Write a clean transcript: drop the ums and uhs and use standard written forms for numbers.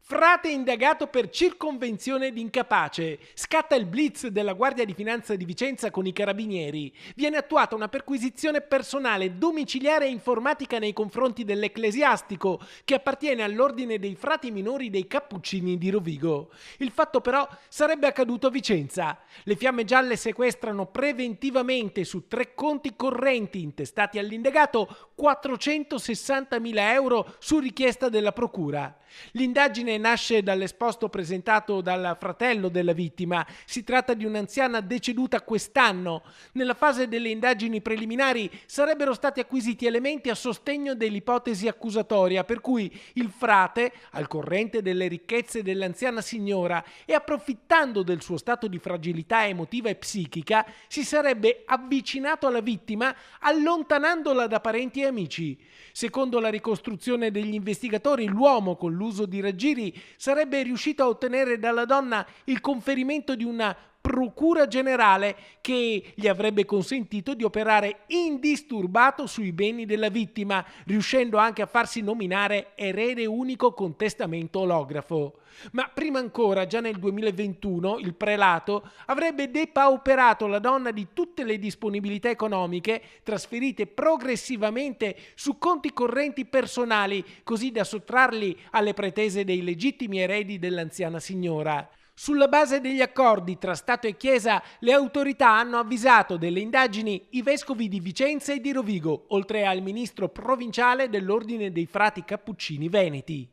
Frate indagato per circonvenzione d'incapace. Scatta il blitz della Guardia di Finanza di Vicenza con i carabinieri. Viene attuata una perquisizione personale, domiciliare e informatica nei confronti dell'ecclesiastico che appartiene all'ordine dei frati minori dei Cappuccini di Rovigo. Il fatto però sarebbe accaduto a Vicenza. Le Fiamme Gialle sequestrano preventivamente su 3 conti correnti intestati all'indagato 460.000 euro su richiesta della procura. L'indagine nasce dall'esposto presentato dal fratello della vittima. Si tratta di un'anziana deceduta quest'anno. Nella fase delle indagini preliminari sarebbero stati acquisiti elementi a sostegno dell'ipotesi accusatoria, per cui il frate, al corrente delle ricchezze dell'anziana signora e approfittando del suo stato di fragilità emotiva e psichica, si sarebbe avvicinato alla vittima allontanandola da parenti e amici. Secondo la ricostruzione degli investigatori, l'uomo, con l'uso di raggiri, sarebbe riuscito a ottenere dalla donna il conferimento di una procura generale che gli avrebbe consentito di operare indisturbato sui beni della vittima, riuscendo anche a farsi nominare erede unico con testamento olografo. Ma prima ancora, già nel 2021, il prelato avrebbe depauperato la donna di tutte le disponibilità economiche trasferite progressivamente su conti correnti personali, così da sottrarli alle pretese dei legittimi eredi dell'anziana signora. Sulla base degli accordi tra Stato e Chiesa, le autorità hanno avvisato delle indagini i vescovi di Vicenza e di Rovigo, oltre al ministro provinciale dell'Ordine dei Frati Cappuccini Veneti.